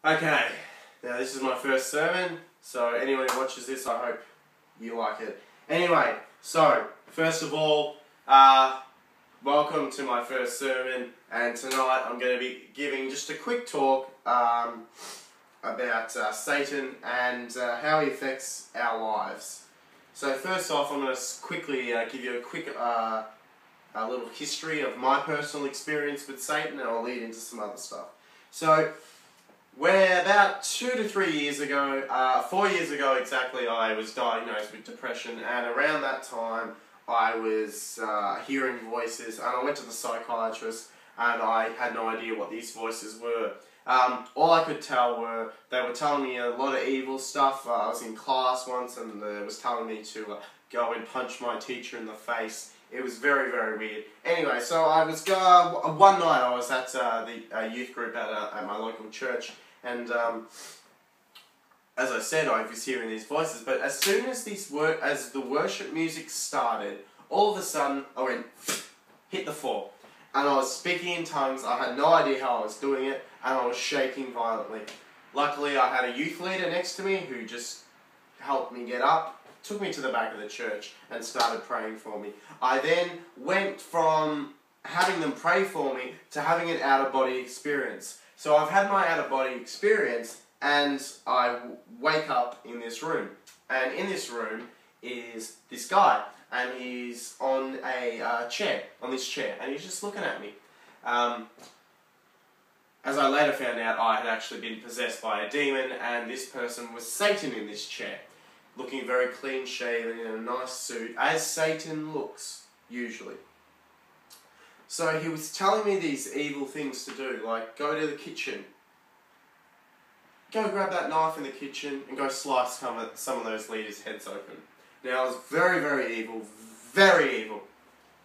Okay, now this is my first sermon, so anyone who watches this, I hope you like it. Anyway, so, first of all, welcome to my first sermon, and tonight I'm going to be giving just a quick talk about Satan and how he affects our lives. So first off, I'm going to quickly give you a quick a little history of my personal experience with Satan, and I'll lead into some other stuff. So, where about 2 to 3 years ago, 4 years ago exactly, I was diagnosed with depression, and around that time I was hearing voices, and I went to the psychiatrist, and I had no idea what these voices were. All I could tell were, they were telling me a lot of evil stuff. I was in class once, and it was telling me to go and punch my teacher in the face. It was very, very weird. Anyway, so I was one night I was at the youth group at my local church, and as I said, I was hearing these voices. But as soon as as the worship music started, all of a sudden I went hit the floor, and I was speaking in tongues. I had no idea how I was doing it, and I was shaking violently. Luckily, I had a youth leader next to me who just helped me get up, took me to the back of the church, and started praying for me. I then went from having them pray for me to having an out-of-body experience. So I've had my out-of-body experience, and I wake up in this room. And in this room is this guy, and he's on a chair, on this chair, and he's just looking at me. As I later found out, I had actually been possessed by a demon, and this person was Satan in this chair, looking very clean-shaven in a nice suit, as Satan looks, usually. So he was telling me these evil things to do, like go to the kitchen, go grab that knife in the kitchen, and go slice some of those leaders' heads open. Now, it was very, very evil, very evil,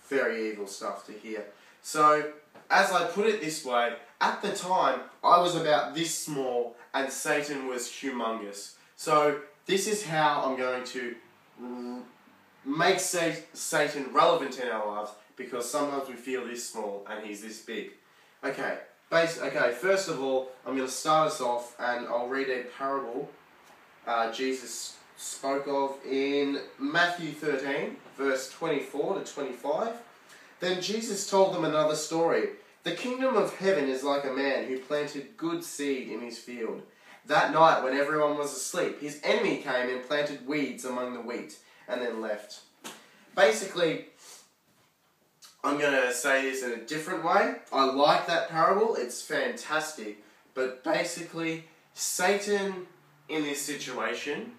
very evil stuff to hear. So, as I put it this way, at the time, I was about this small, and Satan was humongous. So, this is how I'm going to make Satan relevant in our lives, because sometimes we feel this small and he's this big. Okay, first of all, I'm going to start us off, and I'll read a parable Jesus spoke of in Matthew 13, verse 24 to 25. Then Jesus told them another story. The kingdom of heaven is like a man who planted good seed in his field. That night, when everyone was asleep, his enemy came and planted weeds among the wheat, and then left. Basically, I'm going to say this in a different way. I like that parable, it's fantastic. But basically, Satan in this situation,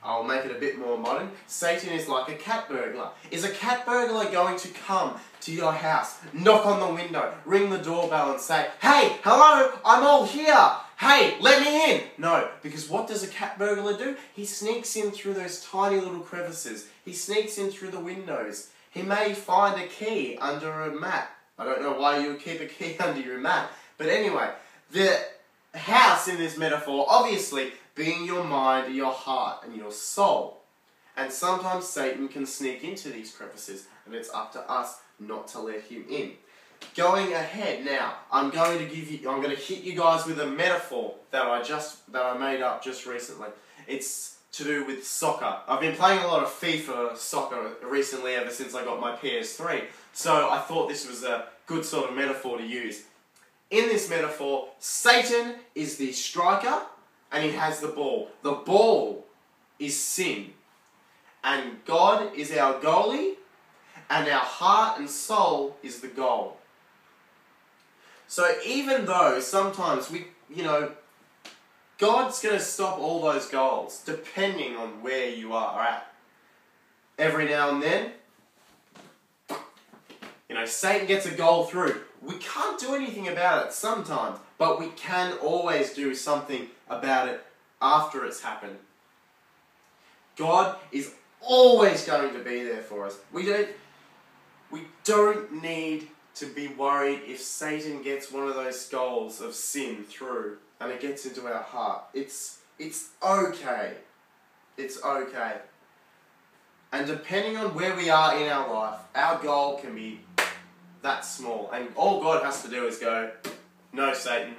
I'll make it a bit more modern, Satan is like a cat burglar. Is a cat burglar going to come to your house, knock on the window, ring the doorbell and say, "Hey, hello, I'm all here. Hey, let me in." No, because what does a cat burglar do? He sneaks in through those tiny little crevices. He sneaks in through the windows. He may find a key under a mat. I don't know why you would keep a key under your mat. But anyway, the house in this metaphor, obviously, being your mind, your heart, and your soul. And sometimes Satan can sneak into these crevices, and it's up to us not to let him in. Going ahead now, I'm going to hit you guys with a metaphor that I made up just recently. It's to do with soccer. I've been playing a lot of FIFA soccer recently, ever since I got my PS3. So I thought this was a good sort of metaphor to use. In this metaphor, Satan is the striker, and he has the ball. The ball is sin. And God is our goalie, and our heart and soul is the goal. So even though sometimes God's going to stop all those goals, depending on where you are at. Every now and then, Satan gets a goal through. We can't do anything about it sometimes, but we can always do something about it after it's happened. God is always going to be there for us. We don't need to be worried if Satan gets one of those goals of sin through and it gets into our heart. It's okay. It's okay. And depending on where we are in our life, our goal can be that small. And all God has to do is go, "No, Satan.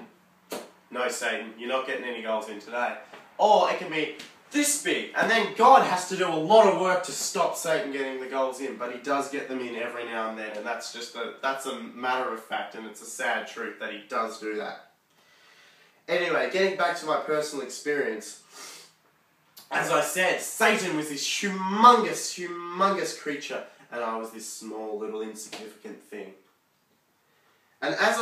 no Satan, you're not getting any goals in today. Or it can be this big, and then God has to do a lot of work to stop Satan getting the goals in, but he does get them in every now and then, and that's a matter of fact, and it's a sad truth that he does do that. Anyway, getting back to my personal experience, as I said, Satan was this humongous creature, and I was this small little insignificant thing. And as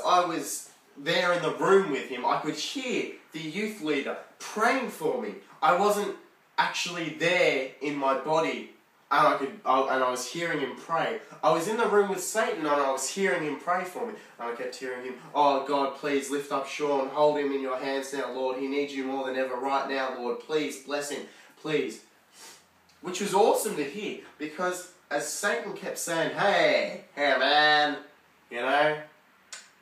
I was there in the room with him, I could hear the youth leader praying for me. I wasn't actually there in my body, and I was hearing him pray. I was in the room with Satan, and I was hearing him pray for me. And I kept hearing him, "Oh God, please lift up Sean, hold him in your hands now, Lord. He needs you more than ever right now, Lord. Please bless him, please." Which was awesome to hear, because as Satan kept saying, "Hey man, you know,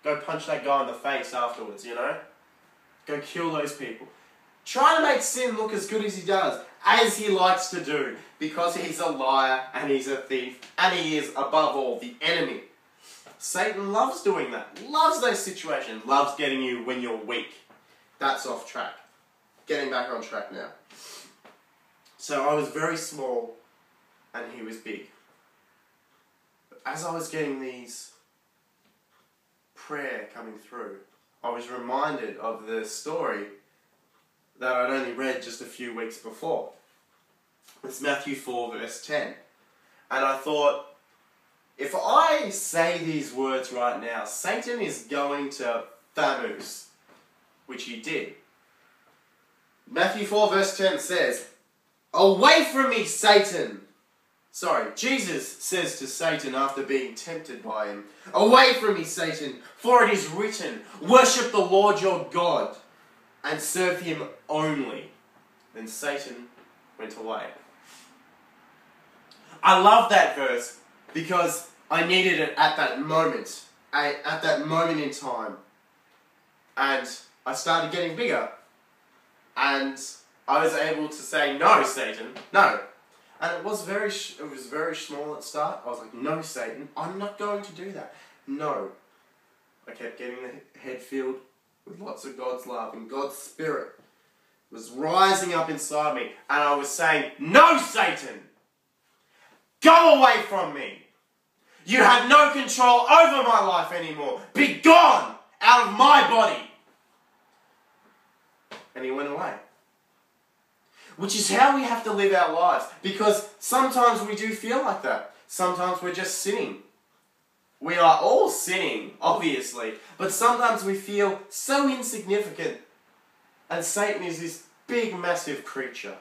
go punch that guy in the face afterwards, you know? Go kill those people." Trying to make sin look as good as he does, as he likes to do, because he's a liar and he's a thief, and he is, above all, the enemy. Satan loves doing that, loves those situations, loves getting you when you're weak. That's off track. Getting back on track now. So I was very small, and he was big. But as I was getting these prayer coming through, I was reminded of the story that I'd only read just a few weeks before. It's Matthew 4 verse 10. And I thought, if I say these words right now, Satan is going to famous, which he did. Matthew 4 verse 10 says, "Away from me, Satan." Sorry, Jesus says to Satan after being tempted by him, "Away from me, Satan, for it is written, worship the Lord your God and serve him only." Then Satan went away. I love that verse because I needed it at that moment, in time. And I started getting bigger, and I was able to say, "No, Satan, no." And it was very small at the start. I was like, "No, Satan, I'm not going to do that. No." I kept getting the head filled with lots of God's love, and God's Spirit was rising up inside me, and I was saying, "No, Satan, go away from me. You have no control over my life anymore. Be gone out of my body." And he went away. Which is how we have to live our lives. Because sometimes we do feel like that. Sometimes we're just sinning. We are all sinning, obviously. But sometimes we feel so insignificant. And Satan is this big, massive creature.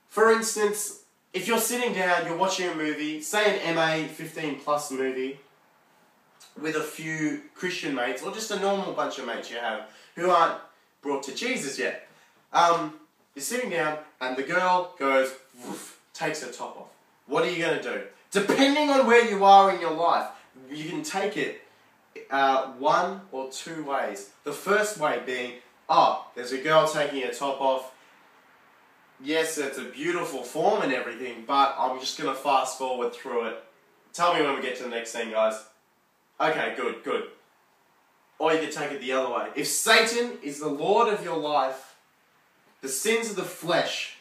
For instance, if you're sitting down, you're watching a movie, say an MA 15+ movie, with a few Christian mates, or just a normal bunch of mates you have, who aren't brought to Jesus yet. You're sitting down, and the girl goes, woof, takes her top off. What are you going to do? Depending on where you are in your life, you can take it one or two ways. The first way being, oh, there's a girl taking her top off. Yes, it's a beautiful form and everything, but I'm just going to fast forward through it. Tell me when we get to the next scene, guys. Okay, good. Or you can take it the other way. If Satan is the Lord of your life, the sins of the flesh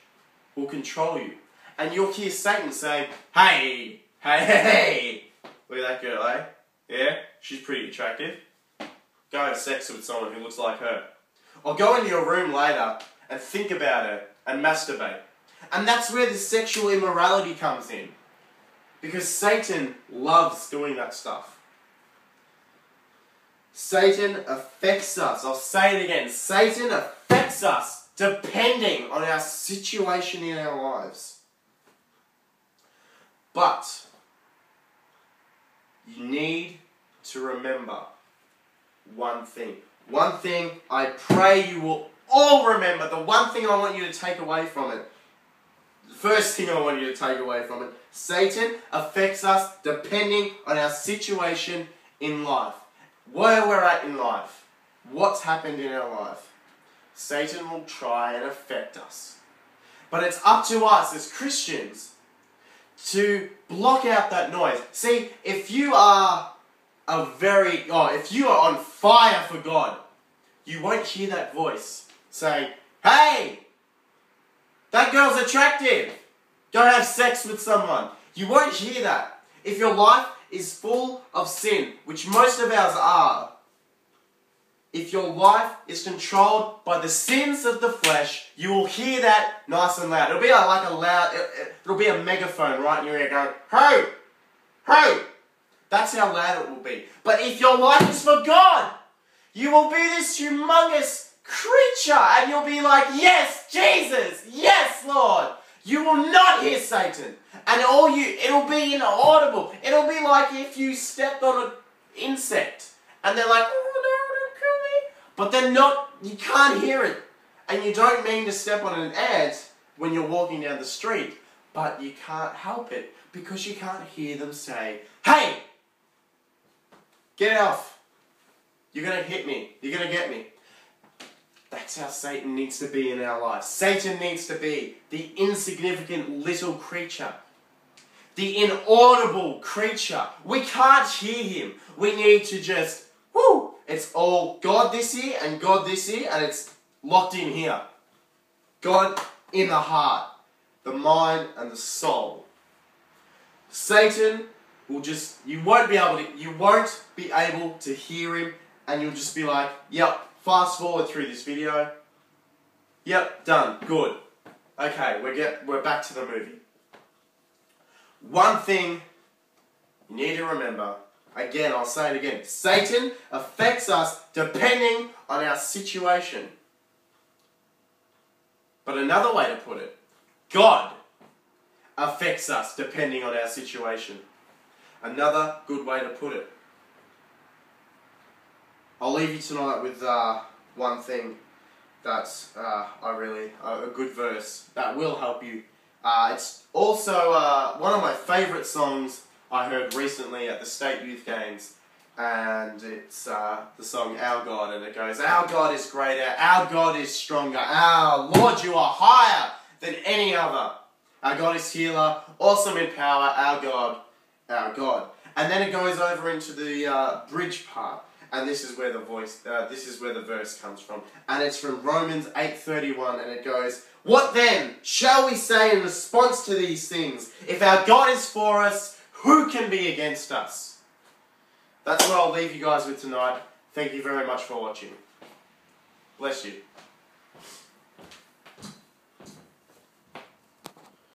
will control you. And you'll hear Satan saying, hey, look at that girl, eh? Yeah, she's pretty attractive. Go have sex with someone who looks like her. Or go into your room later and think about her and masturbate. And that's where the sexual immorality comes in. Because Satan loves doing that stuff. Satan affects us. I'll say it again. Satan affects us depending on our situation in our lives. But you need to remember one thing. One thing I pray you will all remember. The one thing I want you to take away from it. The first thing I want you to take away from it. Satan affects us depending on our situation in life. Where we're at in life. What's happened in our life. Satan will try and affect us. But it's up to us as Christians to block out that noise. See, if you are if you are on fire for God, you won't hear that voice saying, "Hey, that girl's attractive. Go have sex with someone." You won't hear that. If your life is full of sin, which most of ours are, if your life is controlled by the sins of the flesh, you will hear that nice and loud. It'll be it'll be a megaphone right in your ear going, "Hey, hey." That's how loud it will be. But if your life is for God, you will be this humongous creature and you'll be like, "Yes, Jesus, yes, Lord." You will not hear Satan. And it'll be inaudible. It'll be like if you stepped on an insect and they're like, "Oh no, don't kill me." But they're not, you can't hear it. And you don't mean to step on an ant when you're walking down the street, but you can't help it because you can't hear them say, "Hey, get off. You're going to hit me. You're going to get me." That's how Satan needs to be in our lives. Satan needs to be the insignificant little creature. The inaudible creature. We can't hear him. We need to just, it's all God this ear and God this ear, and it's locked in here. God in the heart, the mind and the soul. Satan will you won't be able to hear him, and you'll just be like, "Yep, fast forward through this video. Yep, done, good. Okay, we're back to the movie." One thing you need to remember, again, I'll say it again, Satan affects us depending on our situation. But another way to put it, God affects us depending on our situation. Another good way to put it. I'll leave you tonight with one thing that's a good verse that will help you. It's also one of my favourite songs I heard recently at the State Youth Games, and it's the song "Our God," and it goes, "Our God is greater, our God is stronger, our Lord, you are higher than any other. Our God is healer, awesome in power, our God, our God." And then it goes over into the bridge part. And this is where the verse comes from. And it's from Romans 8:31, and it goes, "What then shall we say in response to these things? If our God is for us, who can be against us?" That's what I'll leave you guys with tonight. Thank you very much for watching. Bless you.